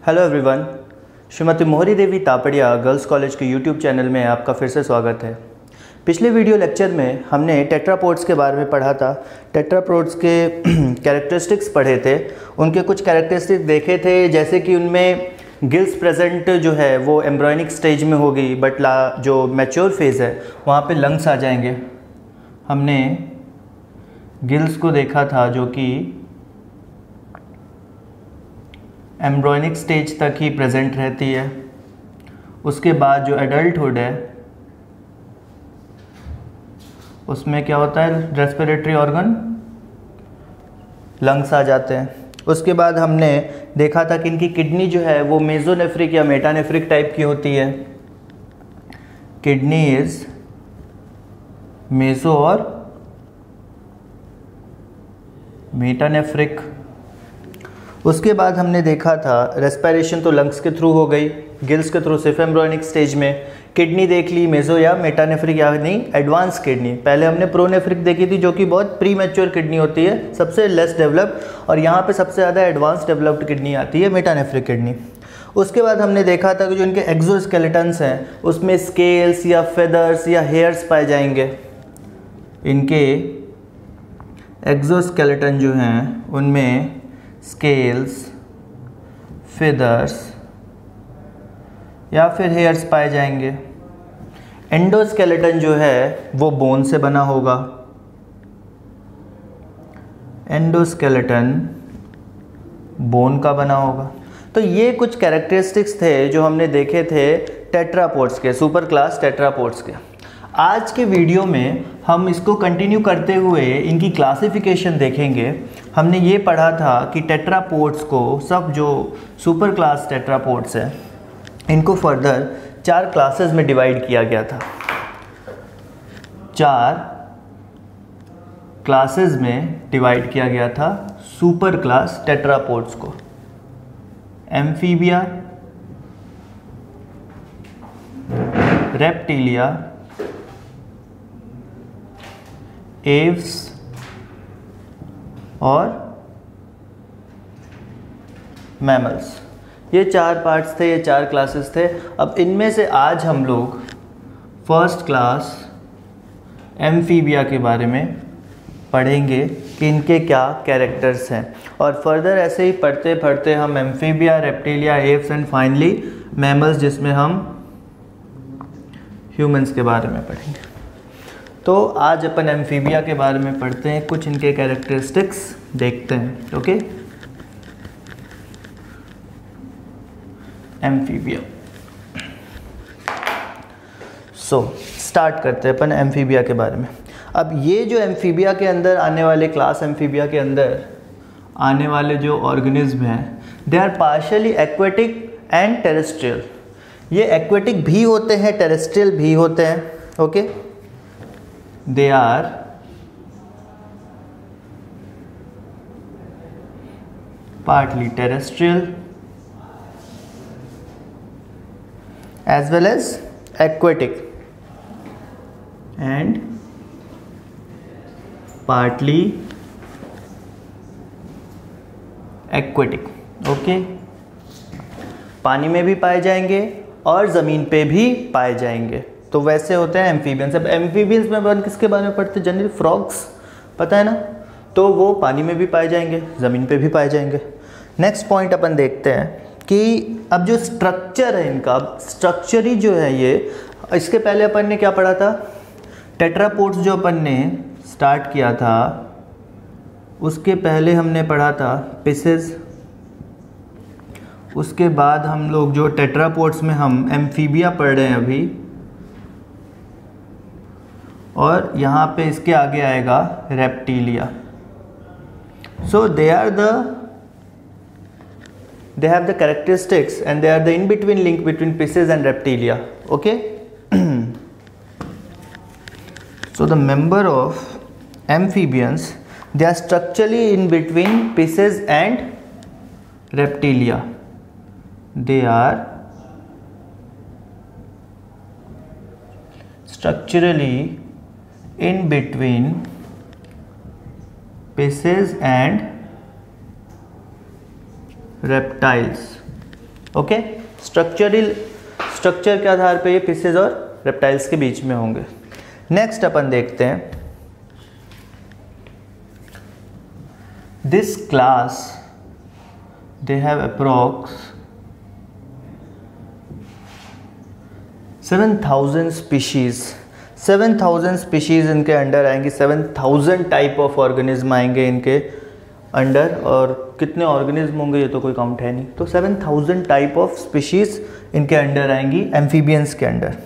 Hello everyone, Shrimati मोहरी देवी Tapadia girls college के YouTube channel में आपका फिर से स्वागत है। पिछले वीडियो लेक्चर में हमने टेट्रापोड्स के बारे में पढ़ा था। टेट्रापोड्स के कैरेक्टरिस्टिक्स पढ़े थे, उनके कुछ कैरेक्टरिस्टिक्स देखे थे, जैसे कि उनमें गिल्स प्रेजेंट जो है वो एम्ब्रॉयनिक स्टेज में होगी, बट जो मैच्योर फेज़ है वहाँ पे लंग्स आ जाएंगे। हमने गिल्स को देखा था जो कि एम्ब्रॉयनिक स्टेज तक ही प्रेजेंट रहती है। उसके बाद जो एडल्टहुड है उसमें क्या होता है, रेस्पिरेटरी ऑर्गन, लंग्स आ जाते हैं। उसके बाद हमने देखा था कि इनकी किडनी जो है वो मेसोनेफ्रिक या मेटानेफ्रिक टाइप की होती है। किडनी इज मेसो और मेटानेफ्रिक। उसके बाद हमने देखा था रेस्पिरेशन तो लंग्स के थ्रू हो गई, गिल्स के थ्रू सिर्फ एम्ब्रॉयनिक स्टेज में। किडनी देख ली, मेसो या मेटानेफ्रिक या नहीं एडवांस किडनी। पहले हमने प्रोनेफ्रिक देखी थी जो कि बहुत प्री मैच्योर किडनी होती है, सबसे लेस डेवलप्ड, और यहाँ पे सबसे ज़्यादा एडवांस डेवलप्ड किडनी आती है, मेटानेफ्रिक किडनी। उसके बाद हमने देखा था कि जो इनके एक्सोस्केलेटन्स हैं उसमें स्केल्स या फेदर्स या हेयर्स पाए जाएंगे। इनके एक्सोस्केलेटन जो हैं उनमें स्केल्स, फेदर्स या फिर हेयर्स पाए जाएंगे। एंडोस्केलेटन जो है वो बोन से बना होगा। एंडोस्केलेटन बोन का बना होगा। तो ये कुछ कैरेक्टरिस्टिक्स थे जो हमने देखे थे टेट्रापोड्स के, सुपर क्लास टेट्रापोड्स के। आज के वीडियो में हम इसको कंटिन्यू करते हुए इनकी क्लासिफिकेशन देखेंगे। हमने ये पढ़ा था कि टेट्रापोड्स को, सब जो सुपर क्लास टेट्रापोड्स हैं इनको फर्दर 4 क्लासेस में डिवाइड किया गया था। 4 क्लासेस में डिवाइड किया गया था सुपर क्लास टेट्रापोड्स को। एम्फीबिया, रेप्टिलिया, एव्स और मैमल्स। ये 4 पार्ट्स थे, ये 4 क्लासेस थे। अब इनमें से आज हम लोग फर्स्ट क्लास एम्फीबिया के बारे में पढ़ेंगे कि इनके क्या कैरेक्टर्स हैं, और फर्दर ऐसे ही पढ़ते पढ़ते हम amphibia, reptilia, Aves and finally mammals, जिसमें हम ह्यूमंस के बारे में पढ़ेंगे। तो आज अपन एम्फीबिया के बारे में पढ़ते हैं, कुछ इनके कैरेक्टरिस्टिक्स देखते हैं। Okay, amphibia. स्टार्ट करते हैं अपन एम्फीबिया के बारे में। अब ये जो एम्फीबिया के अंदर आने वाले, क्लास एम्फीबिया के अंदर आने वाले जो ऑर्गेनिज्म हैं, they are partially aquatic and terrestrial. ये एक्वेटिक भी होते हैं, टेरेस्ट्रियल भी होते हैं। Okay, they are partly terrestrial as well as aquatic and partly aquatic। Okay, पानी में भी पाए जाएंगे और ज़मीन पे भी पाए जाएंगे। तो वैसे होते हैं एम्फीबियंस। अब एम्फीबियंस में अपन किसके बारे में पढ़ते हैं? जनरली फ्रॉग्स, पता है ना। तो वो पानी में भी पाए जाएंगे, ज़मीन पे भी पाए जाएंगे। नेक्स्ट पॉइंट अपन देखते हैं कि अब जो स्ट्रक्चर है इनका, स्ट्रक्चर ही जो है ये, इसके पहले अपन ने क्या पढ़ा था? टेट्रापोड्स जो अपन ने स्टार्ट किया था उसके पहले हमने पढ़ा था पिसेस। उसके बाद हम लोग जो टेट्रापोड्स में हम एम्फीबिया पढ़ रहे हैं अभी, और यहाँ पे इसके आगे आएगा reptilia. So they have the characteristics and they are the in between link between pisces and reptilia. Okay, so the member of amphibians, they are structurally in between pisces and reptilia. They are structurally in between pisces and reptiles. Okay, structure के आधार पे ये fishes और reptiles के बीच में होंगे। Next अपन देखते हैं, this class they have approx 7000 species. 7000 species इनके अंडर आएंगी, 7000 टाइप ऑफ ऑर्गेनिज्म आएंगे इनके अंडर, और कितने ऑर्गेनिज्म होंगे ये तो कोई काउंट है नहीं, तो 7000 टाइप ऑफ स्पीशीज इनके अंडर आएंगी एम्फीबियंस के अंडर।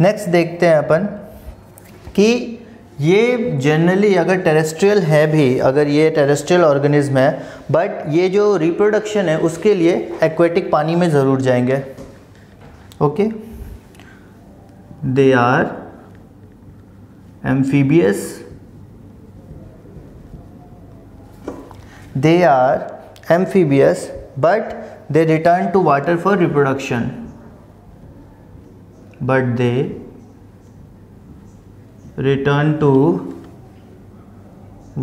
नेक्स्ट देखते हैं अपन कि ये जनरली अगर टेरेस्ट्रियल है भी, अगर ये टेरेस्ट्रियल ऑर्गेनिज्म है, बट ये जो रिप्रोडक्शन है उसके लिए एक्वेटिक पानी में ज़रूर जाएंगे। Okay, they are amphibious, they are amphibious but they return to water for reproduction, but they return to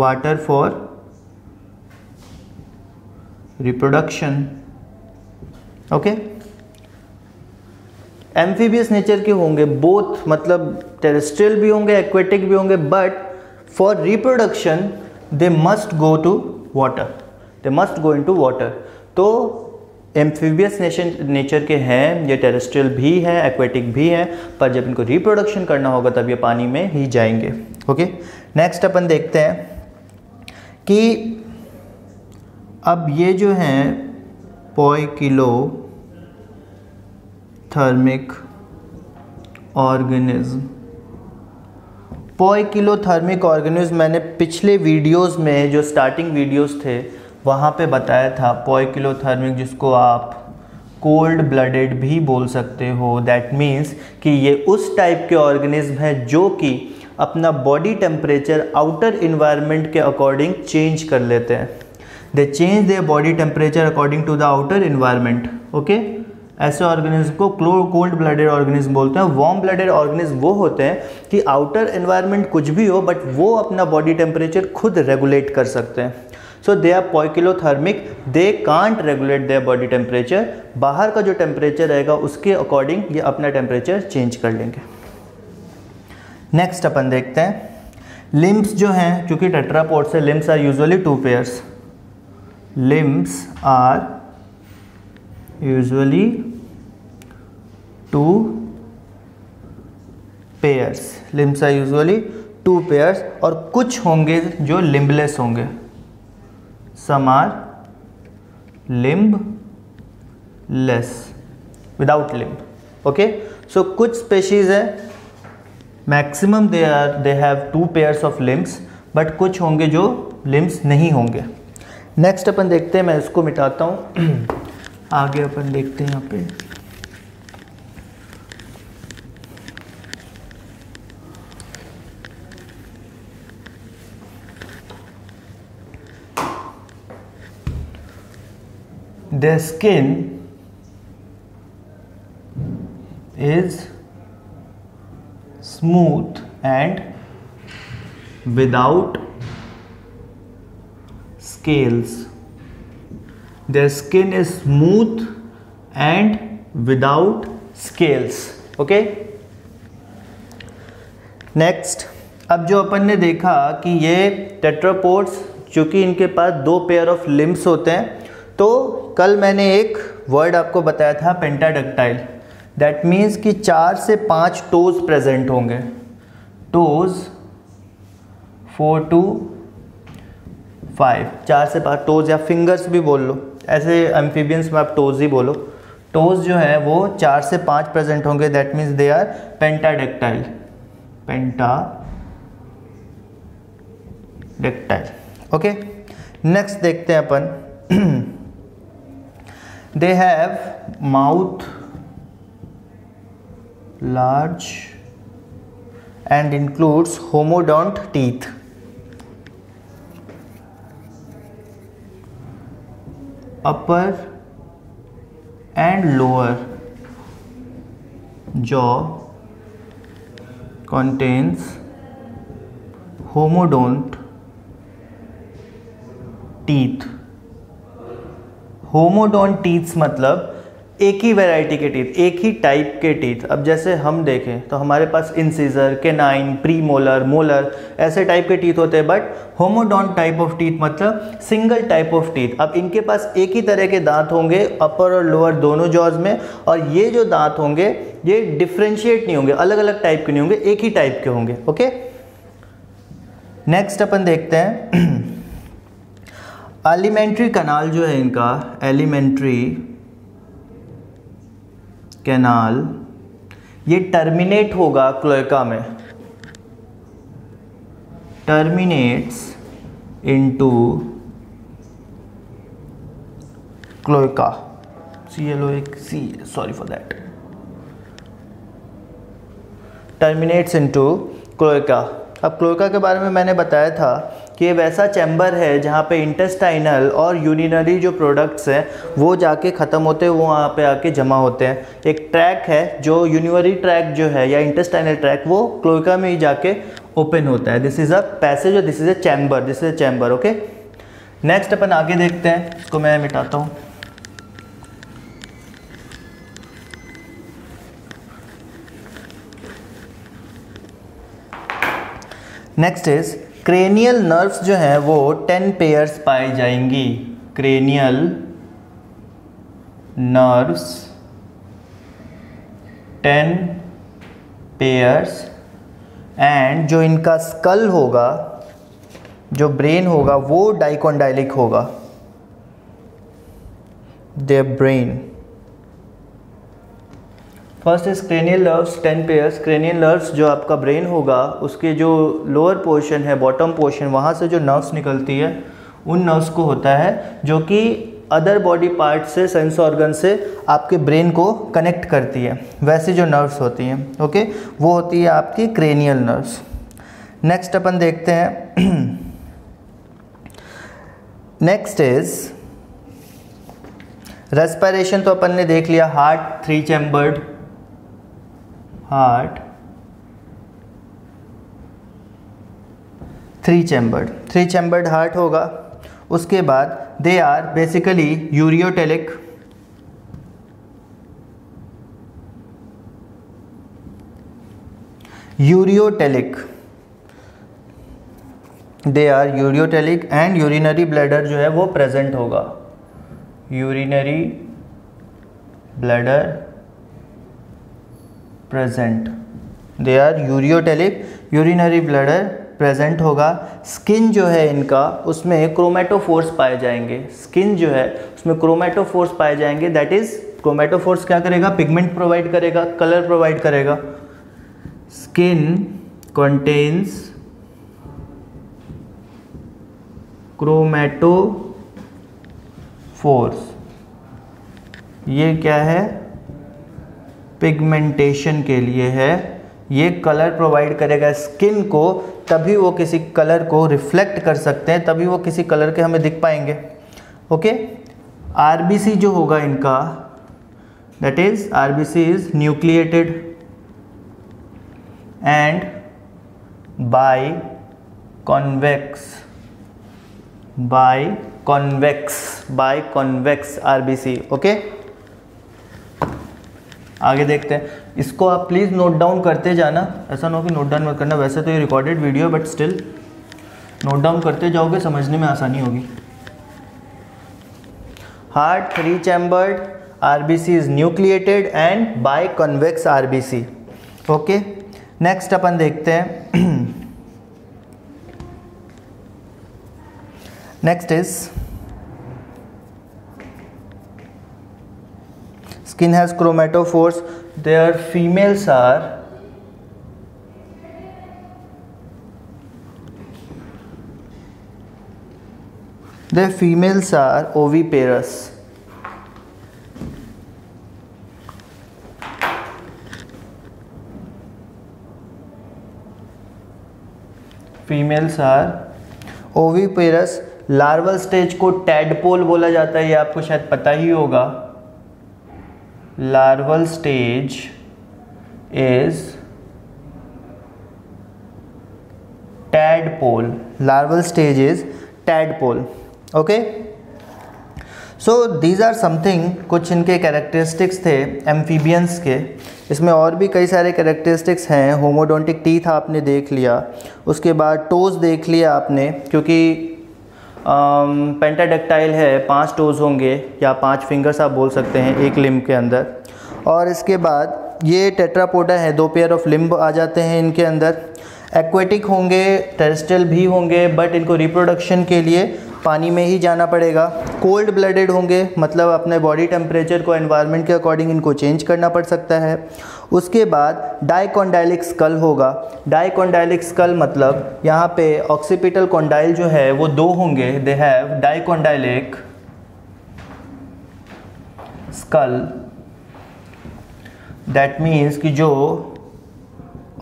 water for reproduction। Okay, amphibious nature के होंगे, बोथ मतलब टेरेस्ट्रियल भी होंगे, एक्वेटिक भी होंगे, but for reproduction they must go to water, they must go into water. तो amphibious nature के हैं, ये टेरेस्ट्रियल भी हैं, एक्वेटिक भी हैं, पर जब इनको रिप्रोडक्शन करना होगा तब ये पानी में ही जाएंगे। ओके, नेक्स्ट अपन देखते हैं कि अब ये जो हैं पोइकिलोथर्मिक ऑर्गेनिज्म, पोइकिलोथर्मिक ऑर्गेनिज्म मैंने पिछले वीडियोस में जो स्टार्टिंग वीडियोस थे वहाँ पे बताया था। पोइकिलोथर्मिक जिसको आप कोल्ड ब्लडेड भी बोल सकते हो, दैट मीन्स कि ये उस टाइप के ऑर्गेनिज्म है जो कि अपना बॉडी टेम्परेचर आउटर इन्वायरमेंट के अकॉर्डिंग चेंज कर लेते हैं। They change their body temperature according to the outer environment. Okay, ऐसे ऑर्गेनिज्म को कोल्ड ब्लडेड ऑर्गेनिज्म बोलते हैं। वार्म ब्लडेड ऑर्गेनिज्म वो होते हैं कि आउटर एनवायरनमेंट कुछ भी हो बट वो अपना बॉडी टेम्परेचर खुद रेगुलेट कर सकते हैं। So they are poikilothermic, they can't regulate their body temperature. बाहर का जो टेम्परेचर रहेगा उसके अकॉर्डिंग ये अपना टेम्परेचर चेंज कर लेंगे। नेक्स्ट अपन देखते हैं लिम्स जो हैं, क्योंकि टेट्रापोड से limbs are usually 2 pairs, limbs are usually 2 pairs, limbs are usually 2 pairs, और कुछ होंगे जो लिम्बलेस होंगे, some are limbless without limb. Okay, so कुछ स्पेशीज है, maximum they have 2 pairs of limbs, but कुछ होंगे जो लिम्स नहीं होंगे। नेक्स्ट अपन देखते हैं, मैं इसको मिटाता हूँ आगे अपन देखते हैं यहाँ पे their skin is smooth and without scales. Their skin is smooth and without scales. Okay? Next, अब जो अपन ने देखा कि ये टेट्रापोड्स चूँकि इनके पास 2 पेयर ऑफ लिम्स होते हैं, तो कल मैंने एक वर्ड आपको बताया था पेंटाडक्टाइल। दैट मीन्स कि 4 से 5 टोज प्रेजेंट होंगे, टोज 4 to 5, 4 से 5 टोज, या फिंगर्स भी बोल लो, ऐसे एम्फीबियंस में आप टोज ही बोलो। टोज जो है वो 4 से 5 प्रेजेंट होंगे, that means they are pentadactyl, pentadactyl. Okay, next देखते हैं अपन they have mouth large and includes homodont teeth, upper and lower jaw contains homodont teeth। Homodont teeths मतलब एक ही वैरायटी के टीथ, एक ही टाइप के टीथ। अब जैसे हम देखें तो हमारे पास इंसिजर, केनाइन, प्रीमोलर, मोलर ऐसे टाइप के टीथ होते हैं, but homodont type of teeth मतलब सिंगल टाइप ऑफ टीथ। अब इनके पास एक ही तरह के दांत होंगे अपर और लोअर दोनों जॉज में, और ये जो दांत होंगे ये डिफ्रेंशिएट नहीं होंगे, अलग अलग टाइप के नहीं होंगे, एक ही टाइप के होंगे। ओके, नेक्स्ट अपन देखते हैं एलिमेंट्री कैनाल जो है इनका, एलिमेंट्री कैनाल, ये टर्मिनेट होगा क्लोएका में, terminates into cloaca, CLOAC, sorry for that, terminates into cloaca. अब क्लोएका के बारे में मैंने बताया था कि ये वैसा चैम्बर है जहाँ पे इंटेस्टाइनल और यूरिनरी जो प्रोडक्ट्स हैं वो जाके ख़त्म होते हैं, वो वहाँ पे आके जमा होते हैं। एक ट्रैक है जो यूरिनरी ट्रैक जो है या इंटेस्टाइनल ट्रैक, वो क्लोएका में ही जाके ओपन होता है। दिस इज़ अ पैसेज और this is a chamber, this is a chamber. Okay, next अपन आगे देखते हैं, इसको मैं मिटाता हूँ। नेक्स्ट इज क्रेनियल नर्व्स जो हैं वो 10 पेयर्स पाई जाएंगी। क्रेनियल नर्व्स 10 पेयर्स, एंड जो इनका स्कल होगा, जो ब्रेन होगा, वो डाइकोंडाइलिक होगा। Their brain first is cranial nerves 10 pairs. Cranial nerves जो आपका ब्रेन होगा उसके जो लोअर पोर्शन है, बॉटम पोर्शन, वहाँ से जो नर्व्स निकलती है उन नर्व्स को होता है जो कि अदर बॉडी पार्ट से, सेंस ऑर्गन से आपके ब्रेन को कनेक्ट करती है, वैसे जो नर्व्स होती हैं। ओके, वो होती है आपकी क्रेनियल नर्व्स। नेक्स्ट अपन देखते हैं, नेक्स्ट इज रेस्पिरेशन। तो अपन ने देख लिया, heart 3 chambered, heart 3 chambered heart होगा। उसके बाद they are basically ureotelic, they are ureotelic and urinary bladder जो है वो प्रेजेंट होगा। Urinary bladder present, they are ureotelic, urinary bladder present होगा। स्किन जो है इनका, उसमें क्रोमेटोफोर्स पाए जाएंगे। स्किन जो है उसमें क्रोमेटोफोर्स पाए जाएंगे। दैट इज, क्रोमेटोफोर्स क्या करेगा? पिगमेंट प्रोवाइड करेगा, कलर प्रोवाइड करेगा। स्किन कंटेन्स क्रोमेटोफोर्स, ये क्या है? पिगमेंटेशन के लिए है। ये कलर प्रोवाइड करेगा स्किन को, तभी वो किसी कलर को रिफ्लेक्ट कर सकते हैं, तभी वो किसी कलर के हमें दिख पाएंगे। ओके, आरबीसी जो होगा इनका, that is RBC is nucleated and biconvex RBC. Okay, आगे देखते हैं। इसको आप प्लीज़ नोट डाउन करते जाना, ऐसा ना हो कि नोट डाउन मत करना। वैसे तो ये रिकॉर्डेड वीडियो है, बट स्टिल नोट डाउन करते जाओगे, समझने में आसानी होगी। Heart 3 chambered, RBC is nucleated and biconvex RBC. Okay, next अपन देखते हैं। Next is skin has chromatophores. Their females are oviparous. Females are oviparous. Larval stage को टैडपोल बोला जाता है, ये आपको शायद पता ही होगा। larval stage is tadpole. Larval stage is tadpole. Okay, so these are something, कुछ इनके कैरेक्टरिस्टिक्स थे एम्फीबियंस के। इसमें और भी कई सारे कैरेक्टरिस्टिक्स हैं। होमोडोंटिक टीथ आपने देख लिया, उसके बाद टोज़ देख लिया आपने, क्योंकि पेंटाडक्टाइल है, 5 टोज़ होंगे या 5 फिंगर्स आप बोल सकते हैं एक लिम्ब के अंदर। और इसके बाद ये टेट्रापोडा है, 2 पेयर ऑफ लिम्ब आ जाते हैं इनके अंदर। एक्वेटिक होंगे, टेरेस्ट्रियल भी होंगे, बट इनको रिप्रोडक्शन के लिए पानी में ही जाना पड़ेगा। कोल्ड ब्लडेड होंगे, मतलब अपने बॉडी टेम्परेचर को एनवायरनमेंट के अकॉर्डिंग इनको चेंज करना पड़ सकता है। उसके बाद डाइकोंडाइलिक स्कल होगा। डाइकोंडाइलिक स्कल मतलब यहाँ पे ऑक्सीपिटल कॉन्डाइल जो है वो 2 होंगे, they have dicondylic school. That means कि जो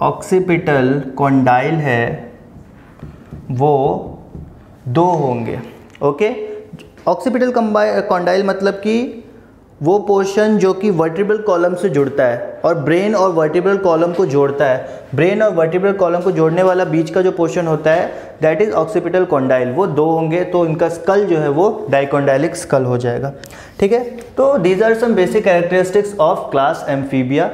ऑक्सीपिटल कॉन्डाइल है वो 2 होंगे। ओके, ऑक्सीपिटल कॉन्डाइल मतलब कि वो पोर्शन जो कि वर्टिब्रल कॉलम से जुड़ता है और ब्रेन और वर्टिब्रल कॉलम को जोड़ता है। ब्रेन और वर्टिब्रल कॉलम को जोड़ने वाला बीच का जो पोर्शन होता है दैट इज ऑक्सीपिटल कॉन्डाइल, वो 2 होंगे, तो इनका स्कल जो है वो डाइकोंडाइलिक स्कल हो जाएगा। ठीक है, तो these are some basic characteristics of class amphibia.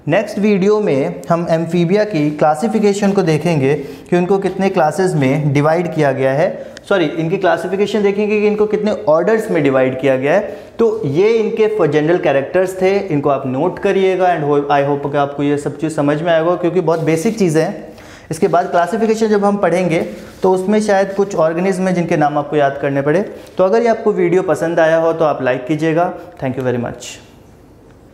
Next video में हम एम्फीबिया की क्लासिफिकेशन को देखेंगे कि उनको कितने क्लासेस में डिवाइड किया गया है, सॉरी इनकी क्लासिफिकेशन देखेंगे कि इनको कितने ऑर्डर्स में डिवाइड किया गया है। तो ये इनके जनरल कैरेक्टर्स थे, इनको आप नोट करिएगा एंड आई होप कि आपको ये सब चीज़ समझ में आएगा, क्योंकि बहुत बेसिक चीज़ें हैं। इसके बाद क्लासिफिकेशन जब हम पढ़ेंगे तो उसमें शायद कुछ ऑर्गेनिज्म हैं जिनके नाम आपको याद करने पड़े। तो अगर ये आपको वीडियो पसंद आया हो तो आप लाइक कीजिएगा। Thank you very much.